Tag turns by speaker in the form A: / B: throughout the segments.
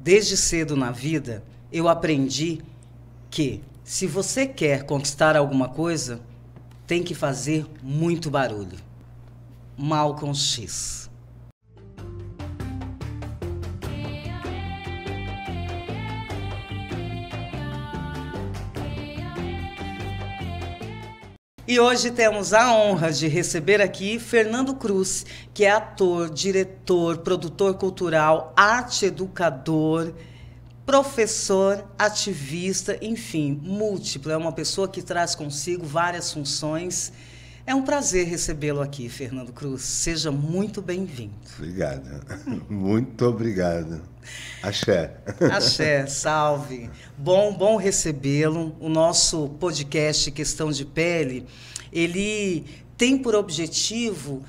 A: Desde cedo na vida, eu aprendi que, se você quer conquistar alguma coisa, tem que fazer muito barulho. Malcolm X. E hoje temos a honra de receber aqui Fernando Cruz, que é ator, diretor, produtor cultural, arte educador, professor, ativista, enfim, múltiplo. É uma pessoa que traz consigo várias funções. É um prazer recebê-lo aqui, Fernando Cruz. Seja muito bem-vindo.
B: Obrigado. Muito obrigado. Axé.
A: Axé, salve. Bom recebê-lo. O nosso podcast Questão de Pele, ele tem por objetivo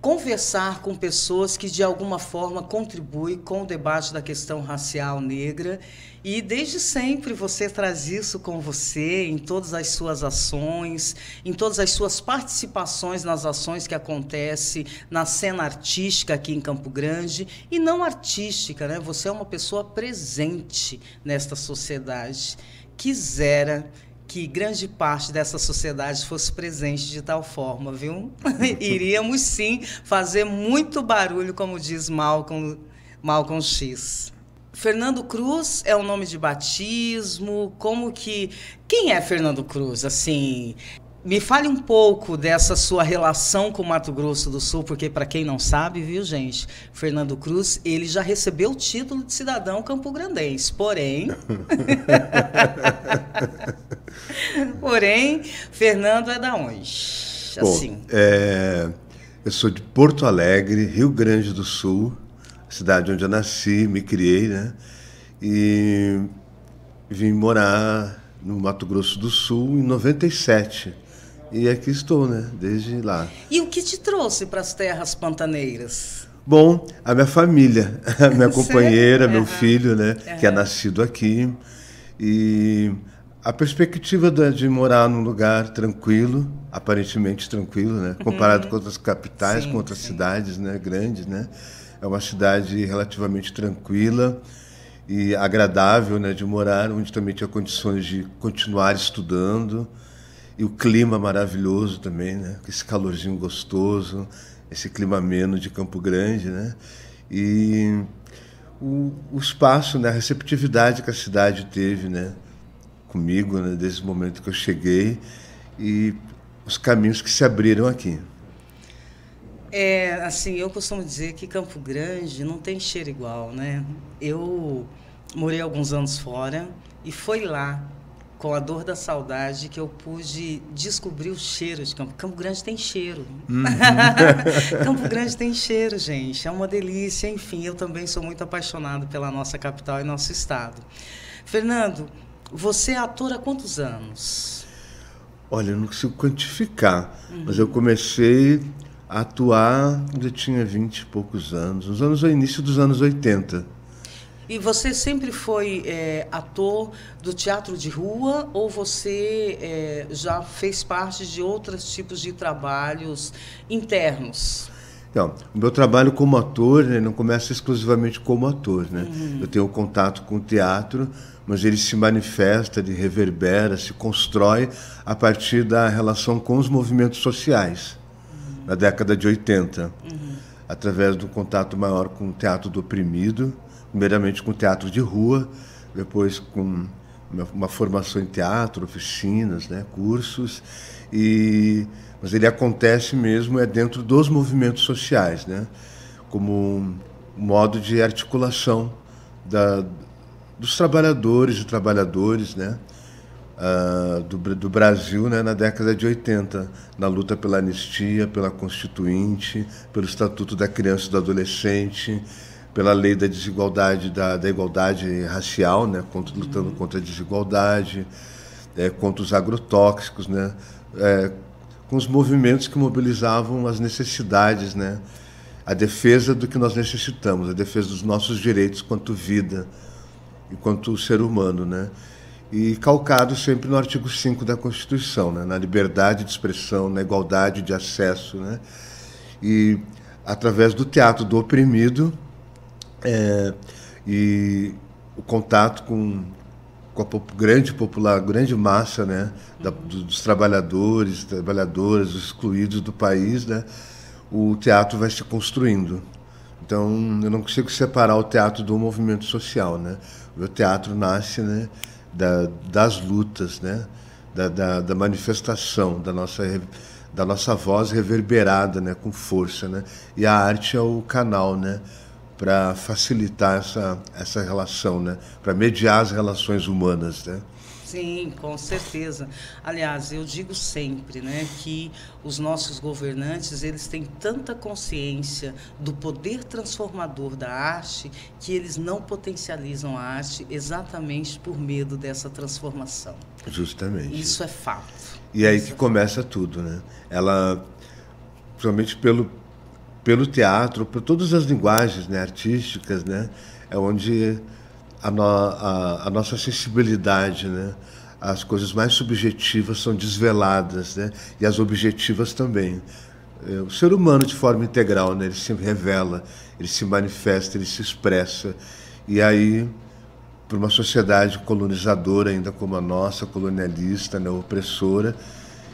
A: conversar com pessoas que, de alguma forma, contribuem com o debate da questão racial negra. E, desde sempre, você traz isso com você em todas as suas ações, em todas as suas participações nas ações que acontecem na cena artística aqui em Campo Grande, e não artística, né? Você é uma pessoa presente nesta sociedade. Quisera que grande parte dessa sociedade fosse presente de tal forma, viu? Iríamos, sim, fazer muito barulho, como diz Malcolm X. Fernando Cruz é o nome de batismo? Quem é Fernando Cruz? Assim, me fale um pouco dessa sua relação com o Mato Grosso do Sul, porque, para quem não sabe, viu, gente, Fernando Cruz, ele já recebeu o título de cidadão campograndense, porém... Porém, Fernando é da onde? Assim.
B: Bom, eu sou de Porto Alegre, Rio Grande do Sul, cidade onde eu nasci, me criei, né? E vim morar no Mato Grosso do Sul em 97. E aqui estou, né? Desde lá.
A: E o que te trouxe para as terras pantaneiras?
B: Bom, a minha família, a minha companheira, meu filho, né? Que é nascido aqui. E a perspectiva de morar num lugar tranquilo, aparentemente tranquilo, né? Comparado com outras capitais, com outras cidades, né? Grandes, né? É uma cidade relativamente tranquila e agradável, né? De morar, onde também tinha condições de continuar estudando. E o clima maravilhoso também, né? Esse calorzinho gostoso, esse clima ameno de Campo Grande, né? E o espaço, né? A receptividade que a cidade teve, né? Comigo, né? Desde o momento que eu cheguei, e os caminhos que se abriram aqui.
A: Assim, eu costumo dizer que Campo Grande não tem cheiro igual, né? Eu morei alguns anos fora e foi lá, com a dor da saudade, que eu pude descobrir o cheiro de Campo. Campo Grande tem cheiro. Campo Grande tem cheiro, gente. É uma delícia. Enfim, eu também sou muito apaixonado pela nossa capital e nosso estado. Fernando, você é ator há quantos anos?
B: Olha, eu não consigo quantificar, mas eu comecei a atuar quando eu tinha 20 e poucos anos, no início dos anos 80.
A: E você sempre foi ator do teatro de rua, ou você já fez parte de outros tipos de trabalhos internos?
B: Então, o meu trabalho como ator, né, não começa exclusivamente como ator, né? Eu tenho contato com o teatro, mas ele se manifesta, ele reverbera, se constrói a partir da relação com os movimentos sociais, na década de 80, através do contato maior com o teatro do oprimido, primeiramente com o teatro de rua, depois com uma formação em teatro, oficinas, né, cursos, mas ele acontece mesmo dentro dos movimentos sociais, né, como um modo de articulação dos trabalhadores e trabalhadoras, né, do Brasil, né, na década de 80, na luta pela anistia, pela Constituinte, pelo Estatuto da Criança e do Adolescente, pela lei da desigualdade, da igualdade racial, né, lutando contra a desigualdade, contra os agrotóxicos, né, com os movimentos que mobilizavam as necessidades, né, a defesa do que nós necessitamos, a defesa dos nossos direitos quanto vida e quanto ser humano, né, e calcado sempre no artigo 5 da Constituição, né, na liberdade de expressão, na igualdade de acesso, né, e através do teatro do oprimido, e o contato com a grande massa, né, dos trabalhadores, trabalhadoras, dos excluídos do país, né, o teatro vai se construindo. Então, eu não consigo separar o teatro do movimento social, né? O meu teatro nasce, né, das lutas, né, da manifestação, da nossa voz reverberada, né, com força, né? E a arte é o canal, né, para facilitar essa relação, né, para mediar as relações humanas, né?
A: Sim, com certeza. Aliás, eu digo sempre, né, que os nossos governantes, eles têm tanta consciência do poder transformador da arte que eles não potencializam a arte exatamente por medo dessa transformação.
B: Justamente.
A: Isso é fato.
B: E aí que começa tudo, né? Ela, principalmente pelo teatro, por todas as linguagens, né, artísticas, né, é onde a nossa sensibilidade, né, as coisas mais subjetivas são desveladas, né, e as objetivas também. O ser humano de forma integral, né, ele se revela, ele se manifesta, ele se expressa. E aí, para uma sociedade colonizadora ainda como a nossa, colonialista, né, opressora,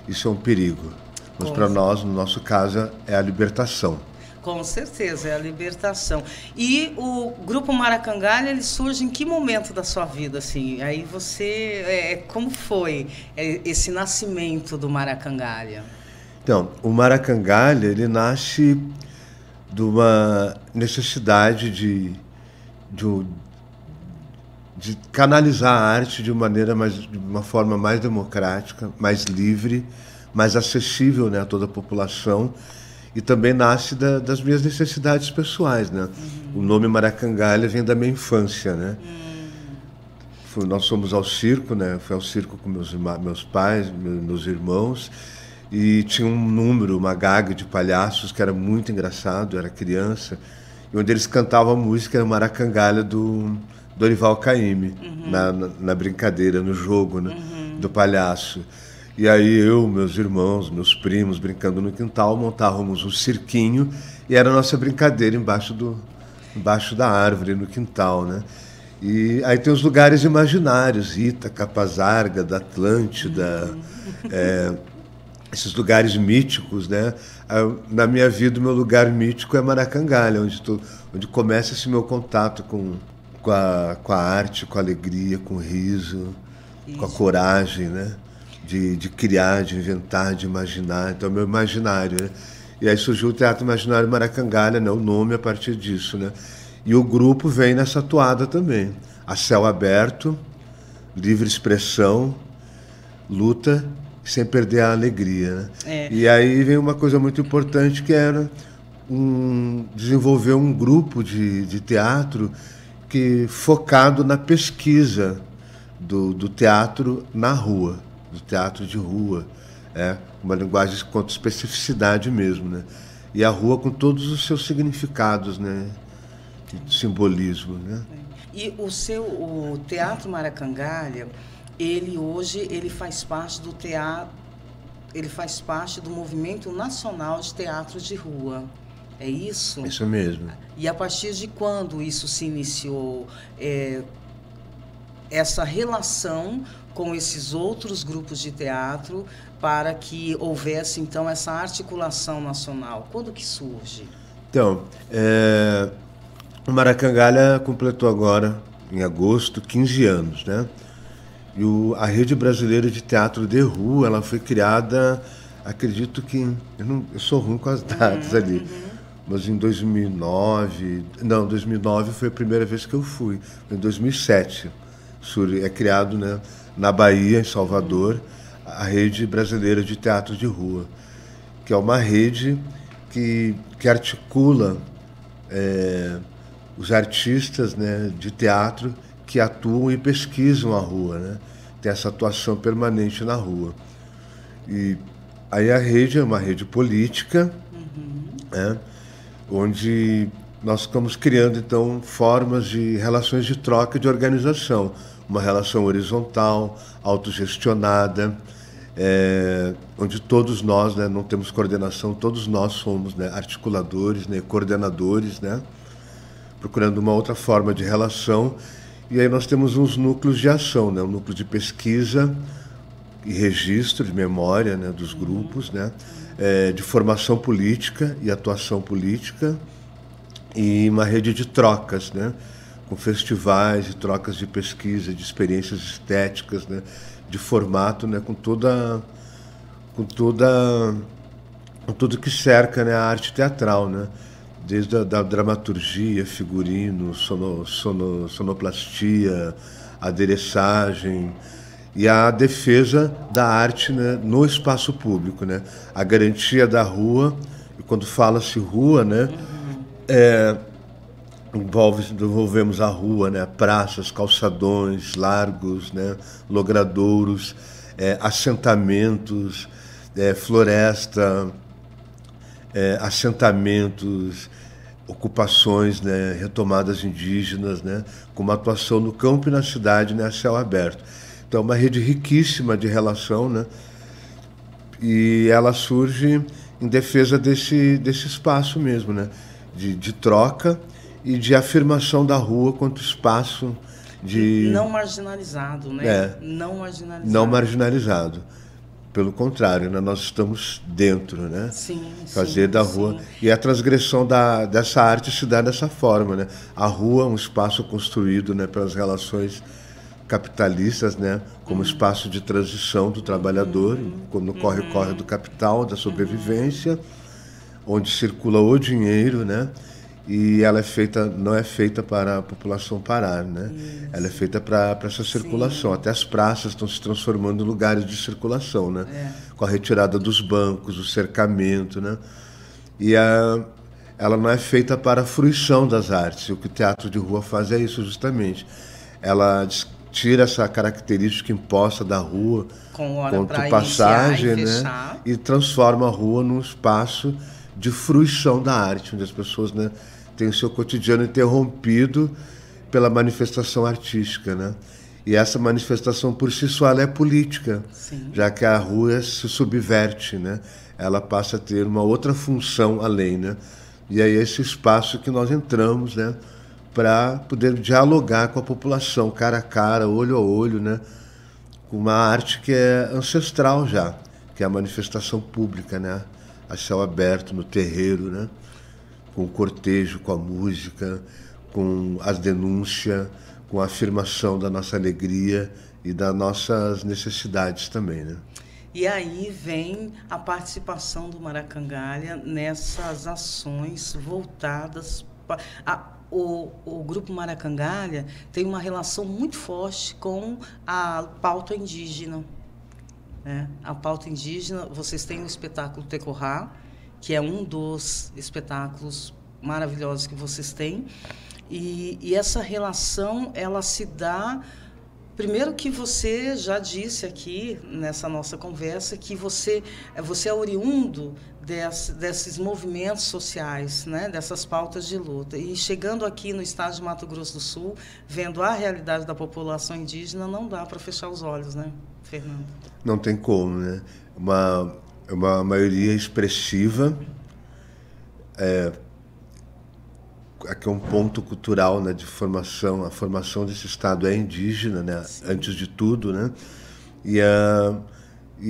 B: isso é um perigo. Mas para nós, no nosso caso, é a libertação.
A: Com certeza, é a libertação. E o Grupo Maracangalha, ele surge em que momento da sua vida, assim? Aí você, como foi esse nascimento do Maracangalha?
B: Então, o Maracangalha, ele nasce de uma necessidade de canalizar a arte de uma forma mais democrática, mais livre, mais acessível, né, a toda a população. E também nasce das minhas necessidades pessoais, né? O nome Maracangalha vem da minha infância, né? Nós fomos ao circo, né? Fui ao circo com meus pais, meus irmãos, e tinha um número, uma gaga de palhaços que era muito engraçado, eu era criança, e onde eles cantavam a música Maracangalha do Dorival Caymmi, na brincadeira, no jogo, né, do palhaço. E aí eu, meus irmãos, meus primos, brincando no quintal, montávamos um cirquinho e era a nossa brincadeira embaixo da árvore, no quintal, né? E aí tem os lugares imaginários, Ítaca, Capazarga, da Atlântida, esses lugares míticos, né? Na minha vida, o meu lugar mítico é Maracangalha, onde começa esse meu contato com a arte, com a alegria, com o riso, com a coragem, né? De criar, de inventar, de imaginar. Então, é o meu imaginário, né? E aí surgiu o Teatro Imaginário Maracangalha, né? O nome a partir disso, né? E o grupo vem nessa toada também. A céu aberto, livre expressão, luta, sem perder a alegria, né? E aí vem uma coisa muito importante, que era desenvolver um grupo de teatro focado na pesquisa do teatro na rua, do teatro de rua, uma linguagem com especificidade mesmo, né? E a rua com todos os seus significados, né? De simbolismo, né?
A: E o Teatro Maracangalha, ele faz parte do teatro, ele faz parte do Movimento Nacional de Teatro de Rua. É isso?
B: Isso mesmo.
A: E a partir de quando isso se iniciou, essa relação com esses outros grupos de teatro para que houvesse, então, essa articulação nacional? Quando que surge?
B: Então, o Maracangalha completou agora, em agosto, 15 anos, né? E a Rede Brasileira de Teatro de Rua, ela foi criada, acredito que... Eu sou ruim com as datas ali, mas em 2009... Não, 2009 foi a primeira vez que eu fui, em 2007. É criado, né, na Bahia, em Salvador, a Rede Brasileira de Teatro de Rua, que é uma rede que articula os artistas, né, de teatro que atuam e pesquisam a rua, né? Tem essa atuação permanente na rua. E aí a rede é uma rede política, né, onde nós ficamos criando, então, formas de relações de troca e de organização. Uma relação horizontal, autogestionada, onde todos nós, né, não temos coordenação, todos nós somos, né, articuladores, né, coordenadores, né, procurando uma outra forma de relação. E aí nós temos uns núcleos de ação, né? Um núcleo de pesquisa e registro de memória, né, dos grupos, né? De formação política e atuação política, e uma rede de trocas, né? Com festivais e trocas de pesquisa, de experiências estéticas, né? De formato, né? Com tudo que cerca, né, a arte teatral, né? Desde a da dramaturgia, figurino, sonoplastia, adereçagem e a defesa da arte, né, no espaço público, né? A garantia da rua, e quando fala-se rua, né, envolvemos a rua, né, praças, calçadões, largos, né, logradouros, assentamentos, floresta, assentamentos, ocupações, né, retomadas indígenas, né, com uma atuação no campo e na cidade, né, a céu aberto. Então, é uma rede riquíssima de relação, né, e ela surge em defesa desse espaço mesmo, né, de troca e de afirmação da rua quanto espaço de...
A: Não marginalizado, né? Não marginalizado.
B: Pelo contrário, né? Nós estamos dentro, né?
A: Sim,
B: fazer da rua.
A: Sim.
B: E a transgressão dessa arte se dá dessa forma, né? A rua é um espaço construído, né, pelas relações capitalistas, né, como espaço de transição do trabalhador, no corre-corre do capital, da sobrevivência, onde circula o dinheiro, né? E ela não é feita para a população parar, né? Ela é feita para essa circulação. Sim. Até as praças estão se transformando em lugares de circulação, né? Com a retirada dos bancos, o cercamento, né? E ela não é feita para a fruição das artes. E o que o teatro de rua faz é isso justamente. Ela tira essa característica imposta da rua, quanto passagem, né? E transforma a rua num espaço de fruição da arte, onde as pessoas, né, têm o seu cotidiano interrompido pela manifestação artística, né? E essa manifestação por si só ela é política. Sim. Já que a rua se subverte, né? Ela passa a ter uma outra função além, né? E aí esse espaço que nós entramos, né, para poder dialogar com a população, cara a cara, olho a olho, né? Com uma arte que é ancestral já, que é a manifestação pública, né? A céu aberto, no terreiro, né? Com o cortejo, com a música, com as denúncias, com a afirmação da nossa alegria e das nossas necessidades também, né?
A: E aí vem a participação do Maracangalha nessas ações voltadas para... O Grupo Maracangalha tem uma relação muito forte com a pauta indígena. A pauta indígena, vocês têm o espetáculo Tecorá, que é um dos espetáculos maravilhosos que vocês têm, e essa relação ela se dá, primeiro que você já disse aqui nessa nossa conversa que você é oriundo desses movimentos sociais, né, dessas pautas de luta, e chegando aqui no estado de Mato Grosso do Sul, vendo a realidade da população indígena, não dá para fechar os olhos, né, Fernando?
B: Não tem como, né? Uma maioria expressiva, aqui é um ponto cultural, né, de formação. A formação desse estado é indígena, né? Sim. Antes de tudo, né? E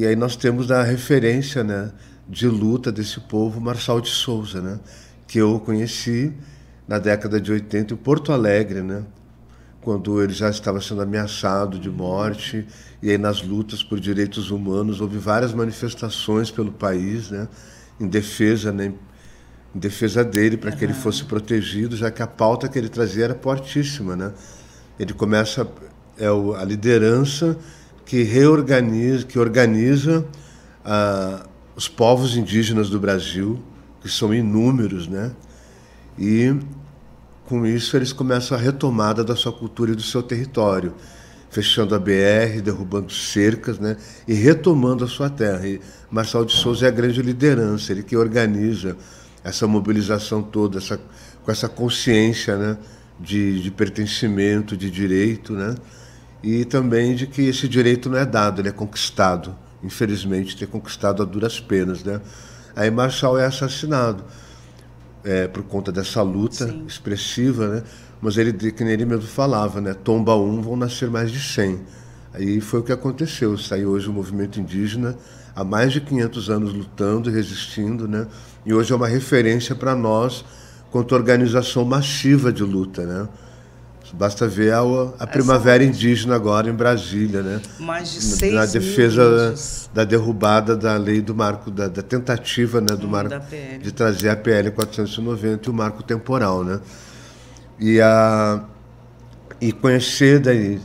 B: aí nós temos a referência, né, de luta desse povo, Marçal de Souza, né? Que eu conheci na década de 80 em Porto Alegre, né? Quando ele já estava sendo ameaçado de morte, e aí nas lutas por direitos humanos houve várias manifestações pelo país, né, em defesa, né, em defesa dele, para que ele fosse protegido, já que a pauta que ele trazia era fortíssima, né? Ele começa a liderança que organiza os povos indígenas do Brasil, que são inúmeros, né? E com isso eles começam a retomada da sua cultura e do seu território, fechando a BR, derrubando cercas, né, e retomando a sua terra. E Marçal de Souza é a grande liderança, ele que organiza essa mobilização toda, com essa consciência, né, de pertencimento, de direito, né, e também de que esse direito não é dado, ele é conquistado. Infelizmente, ter conquistado a duras penas, né? Aí Marçal é assassinado. por conta dessa luta
A: Sim.
B: expressiva, né? Mas que nem ele mesmo falava, né? Tomba um, vão nascer mais de 100. Aí foi o que aconteceu. Saiu hoje o movimento indígena há mais de 500 anos lutando e resistindo, né? E hoje é uma referência para nós quanto organização massiva de luta, né? Basta ver a primavera indígena agora em Brasília, né?
A: Mais de 6
B: na
A: mil
B: defesa
A: índios.
B: da derrubada da lei do marco, da tentativa, né, do marco, de trazer a PL 490 e o marco temporal, né? E conhecer daí,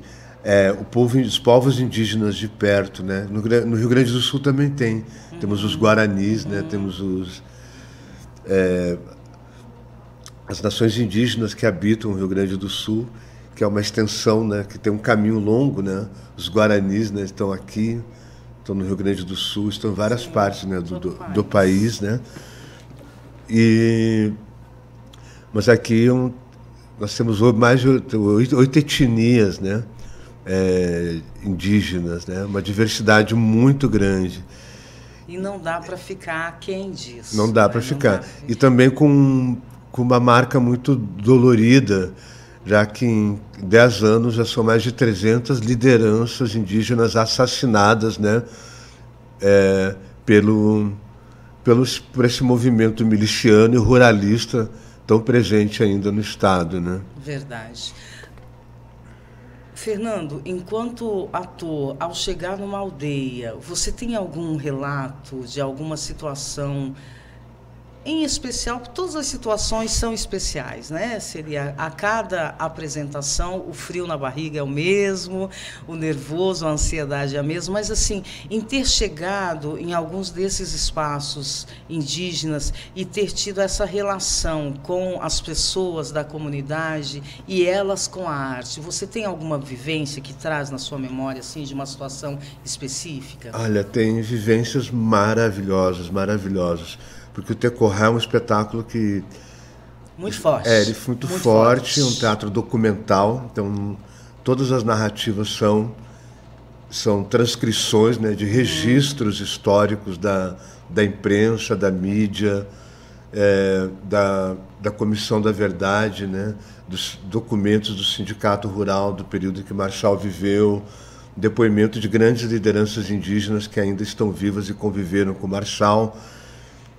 B: os povos indígenas de perto, né? No Rio Grande do Sul também tem. Temos os Guaranis, né? Temos as nações indígenas que habitam o Rio Grande do Sul, que é uma extensão, né? Que tem um caminho longo, né? Os Guaranis, né? Estão aqui, estão no Rio Grande do Sul, estão em várias partes, né? do país, né? Mas aqui nós temos mais de 8 etnias, né? Indígenas, né? Uma diversidade muito grande.
A: E não dá para ficar aquém disso.
B: Não dá para ficar. E também com uma marca muito dolorida, já que em 10 anos já são mais de 300 lideranças indígenas assassinadas, né? Por esse movimento miliciano e ruralista tão presente ainda no Estado, né?
A: Verdade. Fernando, enquanto ator, ao chegar numa aldeia, você tem algum relato de alguma situação em especial? Todas as situações são especiais, né? Seria a cada apresentação, o frio na barriga é o mesmo, o nervoso, a ansiedade é a mesma, mas assim, em ter chegado em alguns desses espaços indígenas e ter tido essa relação com as pessoas da comunidade e elas com a arte, você tem alguma vivência que traz na sua memória, assim, de uma situação específica?
B: Olha, tem vivências maravilhosas, maravilhosas. Porque o Tecorrá é um espetáculo que...
A: Muito forte.
B: Ele foi muito forte, é um teatro documental, então todas as narrativas são transcrições, né, de registros históricos da imprensa, da mídia, da Comissão da Verdade, né, dos documentos do Sindicato Rural do período em que Marçal viveu, depoimento de grandes lideranças indígenas que ainda estão vivas e conviveram com Marçal.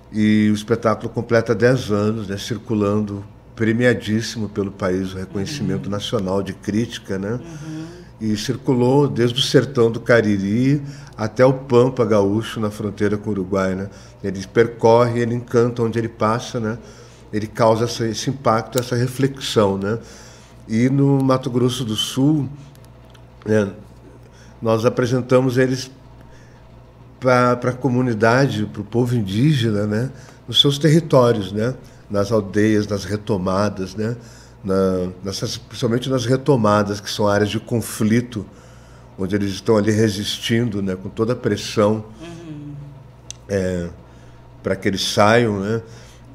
B: E o espetáculo completa 10 anos, né, circulando, premiadíssimo pelo país, o reconhecimento nacional de crítica, né? E circulou desde o sertão do Cariri até o Pampa Gaúcho, na fronteira com o Uruguai, né? Ele percorre, ele encanta onde ele passa, né? Ele causa esse impacto, essa reflexão, né? E no Mato Grosso do Sul, né, nós apresentamos eles para a comunidade, para o povo indígena, né, nos seus territórios, né, nas aldeias, nas retomadas, né, principalmente nas retomadas, que são áreas de conflito, onde eles estão ali resistindo, né, com toda a pressão para que eles saiam, né,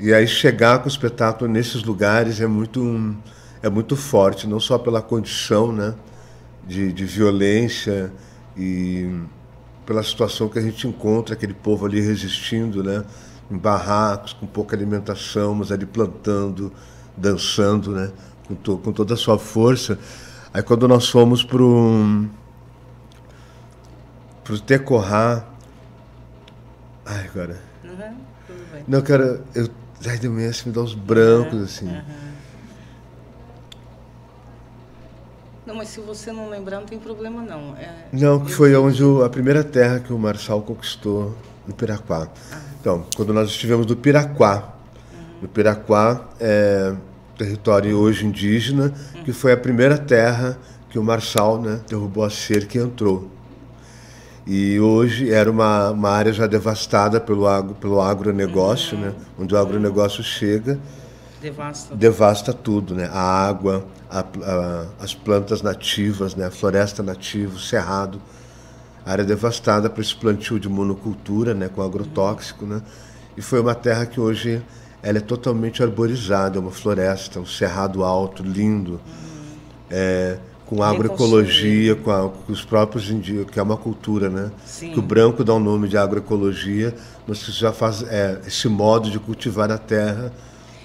B: e aí chegar com o espetáculo nesses lugares é muito forte, não só pela condição, né, de violência e pela situação que a gente encontra, aquele povo ali resistindo, né, em barracos, com pouca alimentação, mas ali plantando, dançando, né, com toda a sua força. Aí quando nós fomos pro Tecorrá... Ai, agora...
A: Tudo bem.
B: Não, cara, ai, de manhã me dá uns brancos, assim.
A: Não, mas se você não lembrar, não tem problema, não.
B: Não, que foi a primeira terra que o Marçal conquistou, no Piraquá. Então, quando nós estivemos no Piraquá, no Piraquá é território hoje indígena, que foi a primeira terra que o Marçal, né, derrubou a cerca e entrou. E hoje era uma área já devastada pelo agronegócio, né, onde o agronegócio chega, devasta tudo, né? A água, as plantas nativas, né? A floresta nativa, o cerrado, área devastada para esse plantio de monocultura, né? Com agrotóxico, né? E foi uma terra que hoje ela é totalmente arborizada, é uma floresta, um cerrado alto, lindo, com agroecologia, com os próprios indígenas, que é uma cultura, né?
A: Sim.
B: Que o branco dá o nome de agroecologia, mas que já faz esse modo de cultivar a terra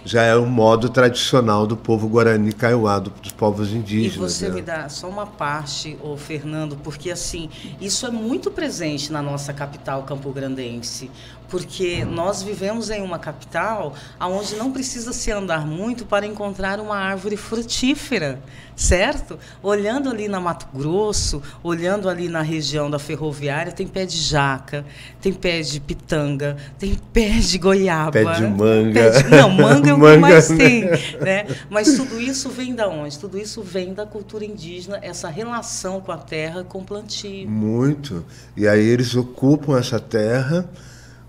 B: já é um modo tradicional do povo Guarani Kaiowá, dos povos indígenas.
A: E você
B: né?
A: me dá só uma parte, ô Fernando, porque assim, isso é muito presente na nossa capital campograndense, porque nós vivemos em uma capital onde não precisa se andar muito para encontrar uma árvore frutífera, certo? Olhando ali na Mato Grosso, olhando ali na região da Ferroviária, tem pé de jaca, tem pé de pitanga, tem pé de goiaba.
B: Pé de manga.
A: Não, manga é o que mais tem, né? Mas tudo isso vem da onde? Tudo isso vem da cultura indígena, essa relação com a terra, com o plantio.
B: Muito. E aí eles ocupam essa terra.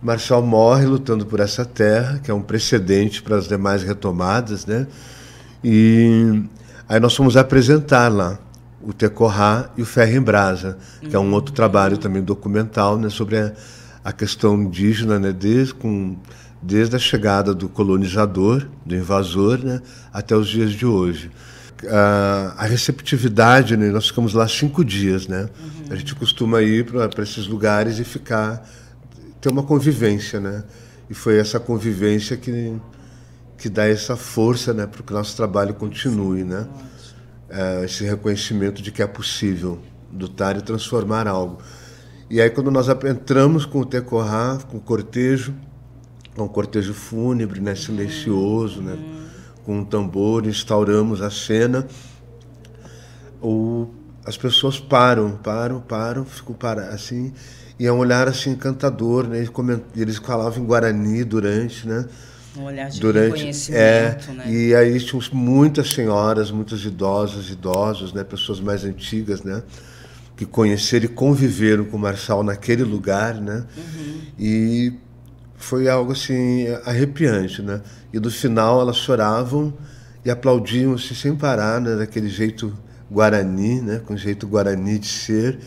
B: Marçal morre lutando por essa terra, que é um precedente para as demais retomadas, né? E aí nós fomos apresentar lá o Tecorrá e o Ferro em Brasa, que é um outro trabalho também documental, né, sobre a questão indígena, né, desde a chegada do colonizador, do invasor, né, até os dias de hoje. A receptividade, né, nós ficamos lá 5 dias, né? A gente costuma ir para esses lugares e ter uma convivência, né? E foi essa convivência que dá essa força, né, para que o nosso trabalho continue, né? Esse reconhecimento de que é possível lutar e transformar algo. E aí quando nós entramos com o Tecorrá, com o cortejo, um cortejo fúnebre, né, silencioso, né, com um tambor, instauramos a cena, as pessoas param, ficam assim. E é um olhar assim encantador, né? Eles falavam em Guarani durante, né?
A: Um olhar de reconhecimento, né?
B: E aí tinham muitas senhoras, muitos idosos, né? Pessoas mais antigas, né? Que conheceram e conviveram com o Marçal naquele lugar, né? E foi algo assim arrepiante, né? E no final elas choravam e aplaudiam assim, sem parar, né? Daquele jeito Guarani, né? Com o jeito Guarani de ser.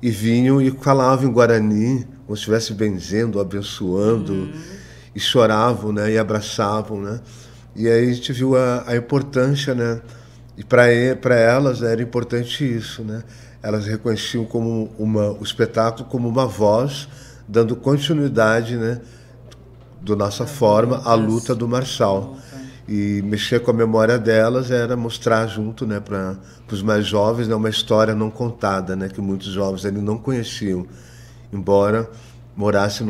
B: E vinham e falavam em Guarani, como se estivesse benzendo, abençoando, e choravam, né, e abraçavam, né? E aí a gente viu a importância, né? E para elas era importante isso, né? Elas reconheciam como o espetáculo como uma voz, dando continuidade, né, da nossa forma à luta do Marçal. E mexer com a memória delas era mostrar junto, né, para os mais jovens, né, uma história não contada, né, que muitos jovens ali não conheciam, embora morassem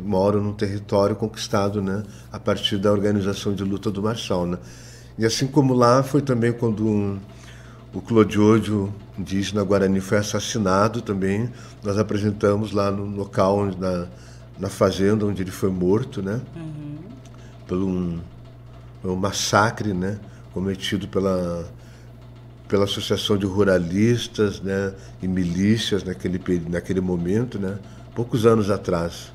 B: moram num território conquistado, né, a partir da organização de luta do Marçal, né. E assim como lá foi também quando o Clodiodio, indígena Guarani, foi assassinado também, nós apresentamos lá no local, na fazenda onde ele foi morto, né, pelo um massacre, né, cometido pela Associação de Ruralistas, né, e milícias naquele momento, né, poucos anos atrás.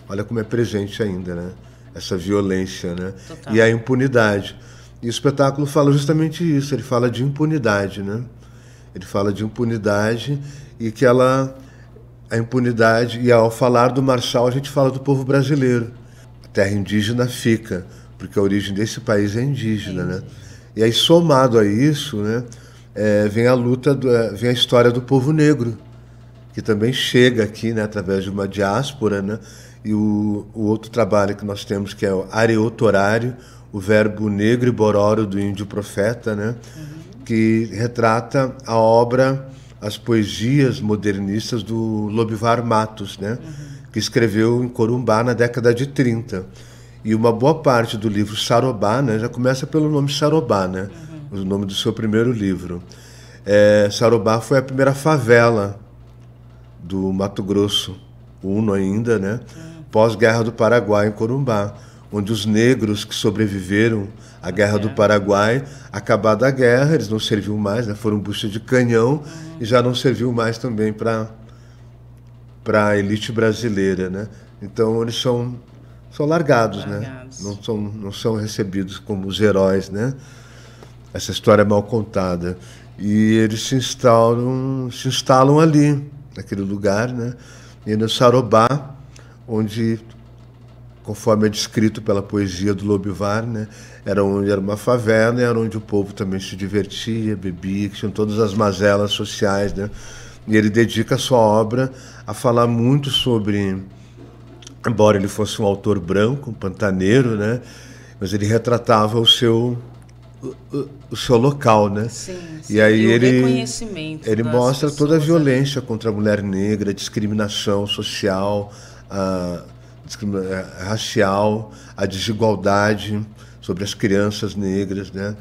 B: Olha como é presente ainda, né, essa violência, né, e a impunidade. E o espetáculo fala justamente isso, ele fala de impunidade, né, ele fala de impunidade e que a impunidade, e ao falar do Marçal a gente fala do povo brasileiro. A terra indígena fica, porque a origem desse país é indígena, né? E aí, somado a isso, né, vem vem a história do povo negro, que também chega aqui, né, através de uma diáspora, né? E o outro trabalho que nós temos, que é o Areotorário, o verbo negro e bororo do índio profeta, né? Que retrata a obra, as poesias modernistas do Lobivar Matos, né? Que escreveu em Corumbá na década de 30. E uma boa parte do livro Sarobá, né, já começa pelo nome Sarobá, né, o nome do seu primeiro livro. Sarobá foi a primeira favela do Mato Grosso, Uno ainda, né, pós-Guerra do Paraguai, em Corumbá, onde os negros que sobreviveram à Guerra do Paraguai, acabada a guerra, eles não serviam mais, né, foram bucha de canhão e já não serviu mais também para a elite brasileira, né. Então eles são largados, né? Não são recebidos como os heróis, né? Essa história é mal contada. E eles se instalam ali, naquele lugar, né? E no Sarobá, onde, conforme é descrito pela poesia do Lobivar, né, era uma favela, era onde o povo também se divertia, bebia, que tinham todas as mazelas sociais, né? E ele dedica a sua obra a falar muito sobre, embora ele fosse um autor branco, um pantaneiro, né, mas ele retratava o seu local, né?
A: Sim, sim.
B: E aí
A: ele
B: mostra toda a violência contra a mulher negra, a discriminação social, racial, a desigualdade sobre as crianças negras, né?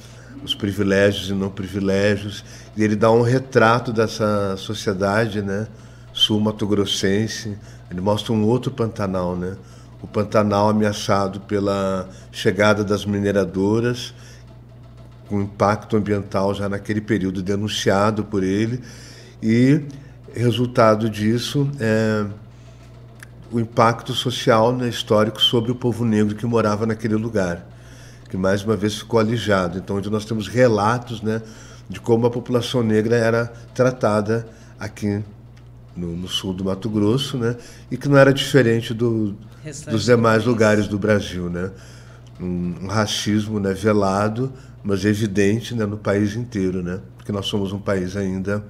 B: Os privilégios e não privilégios. E ele dá um retrato dessa sociedade, né? Sul-mato-grossense. Ele mostra um outro Pantanal, né? O Pantanal ameaçado pela chegada das mineradoras, com impacto ambiental já naquele período denunciado por ele, e resultado disso é o impacto social, né, histórico sobre o povo negro que morava naquele lugar, que mais uma vez ficou alijado. Então, onde nós temos relatos, né, de como a população negra era tratada aqui no sul do Mato Grosso, né, e que não era diferente dos demais lugares do Brasil, né? Um racismo, né, velado, mas evidente, né, no país inteiro, né? Porque nós somos um país ainda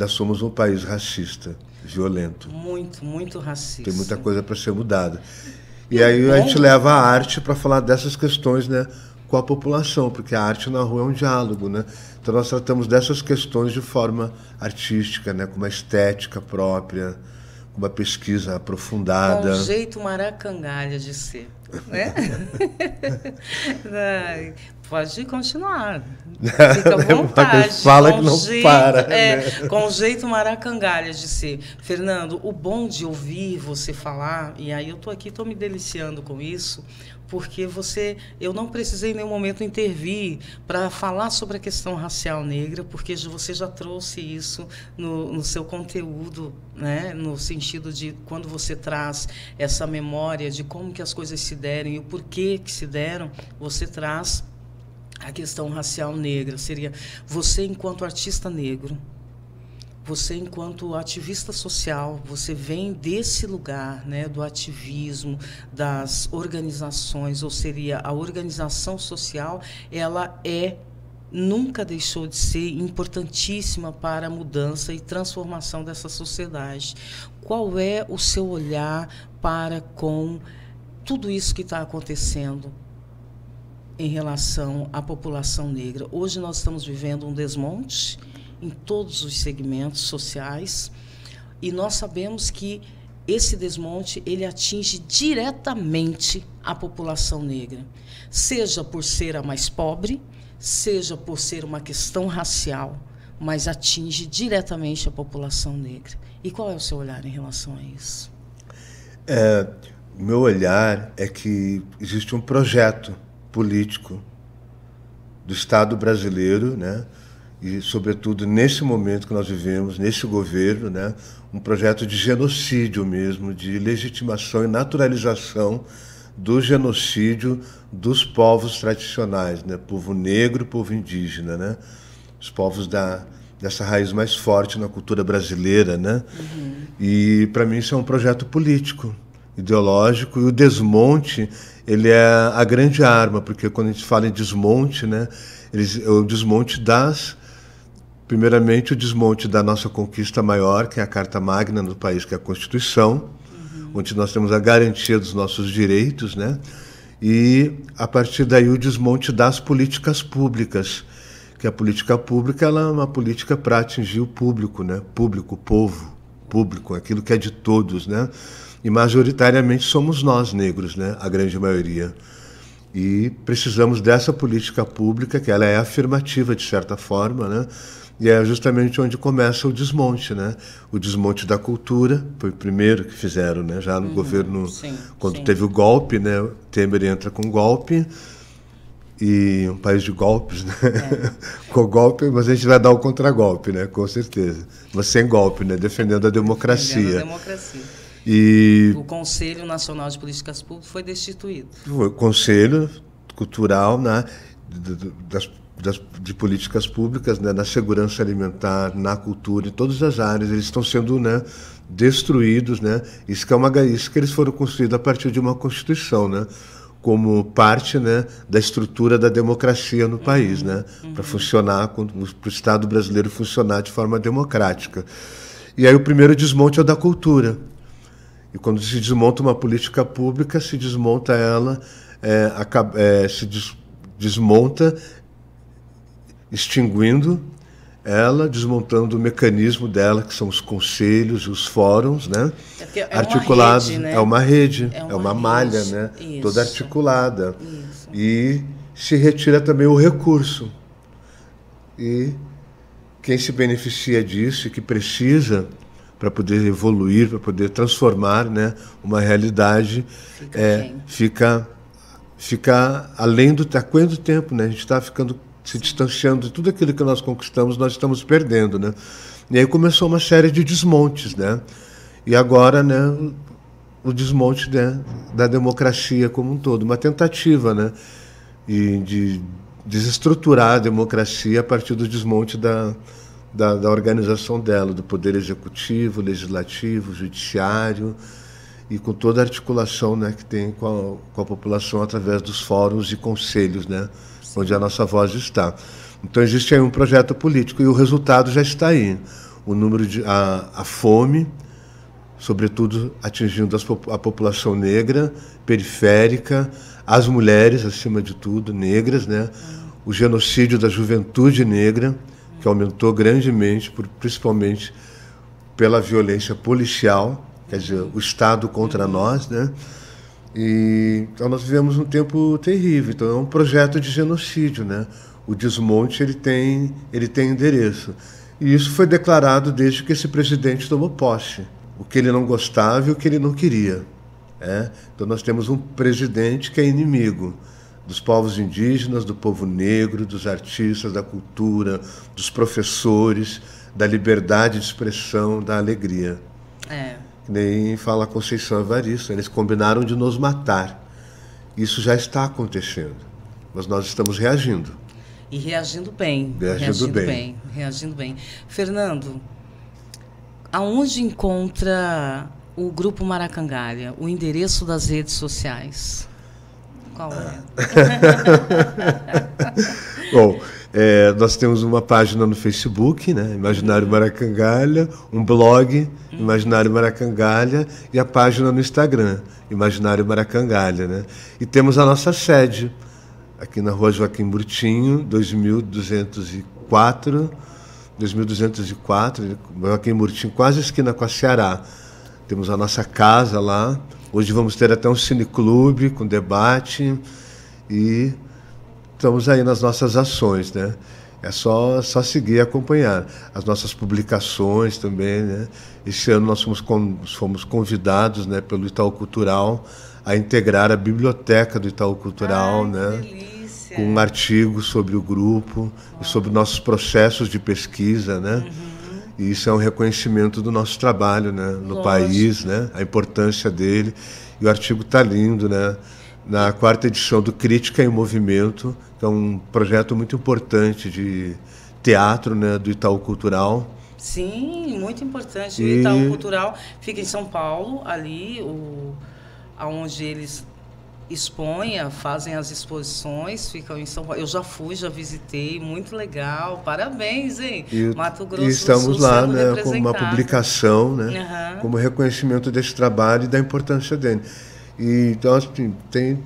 B: somos um país racista, violento.
A: Muito, muito racista.
B: Tem muita coisa para ser mudada. E aí a gente leva a arte para falar dessas questões, né, com a população, porque a arte na rua é um diálogo, né? Então nós tratamos dessas questões de forma artística, né, com uma estética própria, com uma pesquisa aprofundada.
A: Com um jeito maracangalha de ser, né? Pode continuar. Fica à vontade.
B: Fala que não para.
A: Né? Com um jeito maracangalha de ser. Fernando, o bom de ouvir você falar, e aí eu estou me deliciando com isso, porque eu não precisei em nenhum momento intervir para falar sobre a questão racial negra, porque você já trouxe isso no seu conteúdo, né? No sentido de quando você traz essa memória de como que as coisas se deram e o porquê que se deram, você traz a questão racial negra. Seria você enquanto artista negro, você enquanto ativista social, você vem desse lugar, né, do ativismo, das organizações, ou seria a organização social, ela nunca deixou de ser importantíssima para a mudança e transformação dessa sociedade. Qual é o seu olhar para com tudo isso que está acontecendo em relação à população negra? Hoje nós estamos vivendo um desmonte em todos os segmentos sociais, e nós sabemos que esse desmonte ele atinge diretamente a população negra, seja por ser a mais pobre, seja por ser uma questão racial, mas atinge diretamente a população negra. E qual é o seu olhar em relação a isso?
B: O meu olhar é que existe um projeto político do Estado brasileiro, né? E, sobretudo, nesse momento que nós vivemos, nesse governo, né, um projeto de genocídio mesmo, de legitimação e naturalização do genocídio dos povos tradicionais, né, povo negro, povo indígena, né, os povos dessa raiz mais forte na cultura brasileira, né. Uhum. E, para mim, isso é um projeto político, ideológico, e o desmonte, ele é a grande arma, porque quando a gente fala em desmonte, né, o desmonte primeiramente, o desmonte da nossa conquista maior, que é a Carta Magna do país, que é a Constituição, onde nós temos a garantia dos nossos direitos, né? E, a partir daí, o desmonte das políticas públicas, que a política pública ela é uma política para atingir o público, né? Público, povo, público, aquilo que é de todos, né? E, majoritariamente, somos nós, negros, né? A grande maioria. E precisamos dessa política pública, que ela é afirmativa, de certa forma, né? E é justamente onde começa o desmonte, né? O desmonte da cultura, foi o primeiro que fizeram, né? Já no governo, quando teve o golpe, né? O Temer entra com golpe, e um país de golpes, né? Com golpe, mas a gente vai dar o contragolpe, né? Com certeza. Mas sem golpe, né? Defendendo a democracia. Defendendo a democracia.
A: E o Conselho Nacional de Políticas Públicas foi destituído.
B: O Conselho Cultural, né? De políticas públicas, né, na segurança alimentar, na cultura, em todas as áreas, eles estão sendo, né, destruídos, né? Isso que eles foram construídos a partir de uma Constituição, né, como parte, né, da estrutura da democracia no país, né, para funcionar, para o Estado brasileiro funcionar de forma democrática. E aí o primeiro desmonte é o da cultura. E quando se desmonta uma política pública, se desmonta ela desmonta, extinguindo ela, desmontando o mecanismo dela, que são os conselhos, os fóruns, né? Articulados,
A: rede, né?
B: É uma rede, é uma malha, né?
A: Isso.
B: Toda articulada.
A: Isso.
B: E se retira também o recurso. E quem se beneficia disso e que precisa para poder evoluir, para poder transformar, né, uma realidade, fica além do tempo, né? A gente está se distanciando de tudo aquilo que nós conquistamos, nós estamos perdendo, né? E aí começou uma série de desmontes, né? E agora, né, o desmonte, né, da democracia como um todo, uma tentativa, né, de desestruturar a democracia a partir do desmonte da organização dela, do poder executivo, legislativo, judiciário, e com toda a articulação, né, que tem com a população através dos fóruns e conselhos, né, onde a nossa voz está. Então existe aí um projeto político e o resultado já está aí. O número a fome, sobretudo atingindo a população negra, periférica, as mulheres, acima de tudo, negras, né? O genocídio da juventude negra, que aumentou grandemente, principalmente pela violência policial, quer dizer, o Estado contra nós, né? Então nós vivemos um tempo terrível. Então é um projeto de genocídio, né? O desmonte ele tem endereço. E isso foi declarado desde que esse presidente tomou posse. O que ele não gostava e o que ele não queria. Então nós temos um presidente que é inimigo dos povos indígenas, do povo negro, dos artistas, da cultura, dos professores, da liberdade de expressão, da alegria. Que nem fala a Conceição Evaristo, eles combinaram de nos matar. Isso já está acontecendo, mas nós estamos reagindo.
A: E reagindo bem. Reagindo bem. Fernando, aonde encontra o Grupo Maracangalha, o endereço das redes sociais? Qual é?
B: Bom, nós temos uma página no Facebook, né? Imaginário Maracangalha, um blog, Imaginário Maracangalha, e a página no Instagram, Imaginário Maracangalha, né? E temos a nossa sede, aqui na Rua Joaquim Murtinho, 2204, Joaquim Murtinho, quase esquina com a Ceará. Temos a nossa casa lá. Hoje vamos ter até um cineclube com debate e estamos aí nas nossas ações, né? É só seguir e acompanhar. As nossas publicações também, né? Esse ano nós fomos convidados, né, pelo Itaú Cultural a integrar a biblioteca do Itaú Cultural, né?
A: Delícia.
B: Com um artigo sobre o grupo e sobre nossos processos de pesquisa, né? E isso é um reconhecimento do nosso trabalho, né, no país, né, a importância dele. E o artigo está lindo, né, na 4ª edição do Crítica em Movimento, que é um projeto muito importante de teatro, né, do Itaú Cultural.
A: Sim, muito importante. O Itaú Cultural fica em São Paulo, ali, onde eles expõem, fazem as exposições, ficam em São Paulo. Eu já fui, já visitei, muito legal. Parabéns, hein? Mato Grosso do Sul.
B: E estamos lá, né, com uma publicação, né, como reconhecimento desse trabalho e da importância dele. E, então, assim, tem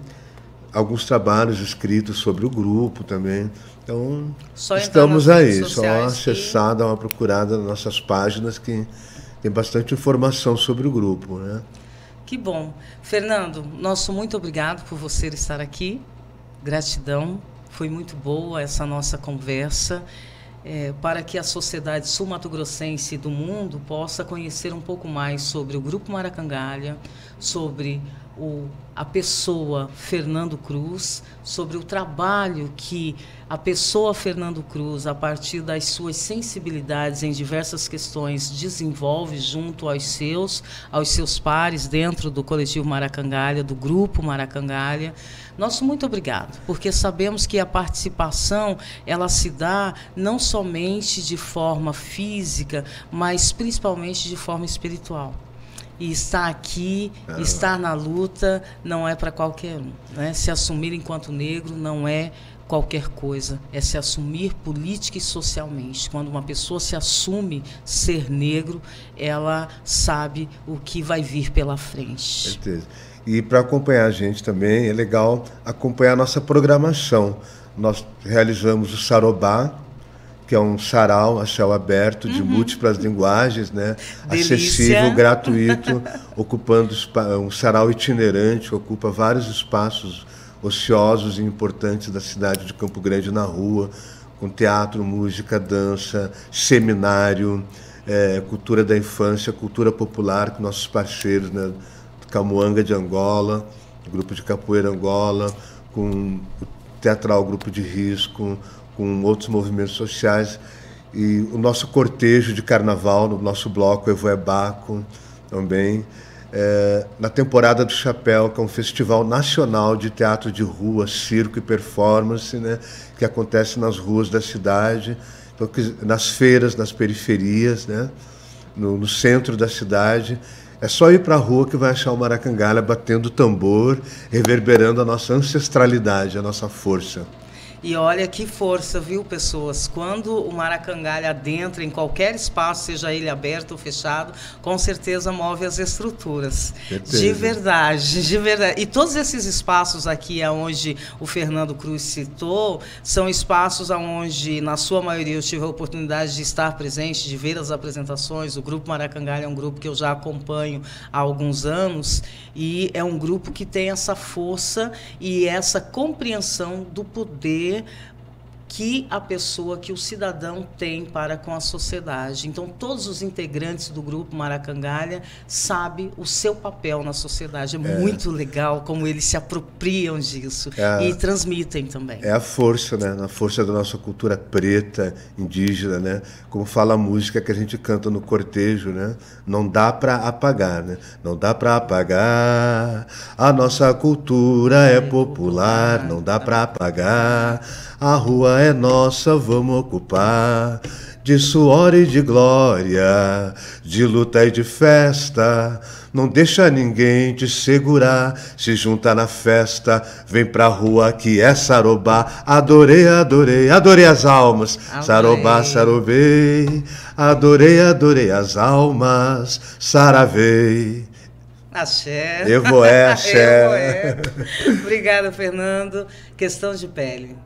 B: alguns trabalhos escritos sobre o grupo também. Então, estamos aí, só acessar, dar uma procurada nas nossas páginas, que tem bastante informação sobre o grupo, né?
A: Que bom. Fernando, muito obrigado por você estar aqui. Gratidão. Foi muito boa essa nossa conversa, para que a sociedade sul-mato-grossense do mundo possa conhecer um pouco mais sobre o Grupo Maracangalha, sobre a pessoa Fernando Cruz, sobre o trabalho que a pessoa Fernando Cruz, a partir das suas sensibilidades em diversas questões, desenvolve junto aos seus pares dentro do coletivo Maracangalha, do Grupo Maracangalha. Nosso muito obrigado, porque sabemos que a participação ela se dá não somente de forma física, mas principalmente de forma espiritual. E estar aqui, estar na luta, não é para qualquer um, né? Se assumir enquanto negro não é qualquer coisa, é se assumir política e socialmente. Quando uma pessoa se assume ser negro, ela sabe o que vai vir pela frente.
B: Certeza. E para acompanhar a gente também, é legal acompanhar a nossa programação. Nós realizamos o Sarobá, que é um sarau a céu aberto de múltiplas linguagens, né? Acessível, gratuito, ocupando um sarau itinerante, que ocupa vários espaços ociosos e importantes da cidade de Campo Grande na rua, com teatro, música, dança, seminário, cultura da infância, cultura popular, com nossos parceiros, né? Camoanga de Angola, grupo de capoeira Angola, com o teatral Grupo de Risco, com outros movimentos sociais, e o nosso cortejo de carnaval, no nosso bloco Evoebaco também, na temporada do Chapéu, que é um festival nacional de teatro de rua, circo e performance, né, que acontece nas ruas da cidade, então, nas feiras, nas periferias, né, no centro da cidade. É só ir para a rua que vai achar o Maracangalha batendo tambor, reverberando a nossa ancestralidade, a nossa força.
A: E olha que força, viu, pessoas? Quando o Maracangalha adentra em qualquer espaço, seja ele aberto ou fechado, com certeza move as estruturas.
B: Certeza.
A: De verdade, de verdade. E todos esses espaços aqui, onde o Fernando Cruz citou, são espaços onde, na sua maioria, eu tive a oportunidade de estar presente, de ver as apresentações. O Grupo Maracangalha é um grupo que eu já acompanho há alguns anos, e é um grupo que tem essa força e essa compreensão do poder que a pessoa, que o cidadão tem para com a sociedade. Então, todos os integrantes do Grupo Maracangalha sabem o seu papel na sociedade. É muito legal como eles se apropriam disso e transmitem também.
B: É a força, né? A força da nossa cultura preta, indígena, né? Como fala a música que a gente canta no cortejo, né? Não dá para apagar, né? Não dá para apagar. A nossa cultura é popular, não dá para apagar. A rua é nossa, vamos ocupar, de suor e de glória, de luta e de festa. Não deixa ninguém te segurar, se junta na festa, vem pra rua que é Sarobá. Adorei, adorei, adorei as almas, Sarobá, sarobei. Adorei, adorei as almas, saravei.
A: Axé.
B: Evoé, axé.
A: Obrigada, Fernando. Questão de pele.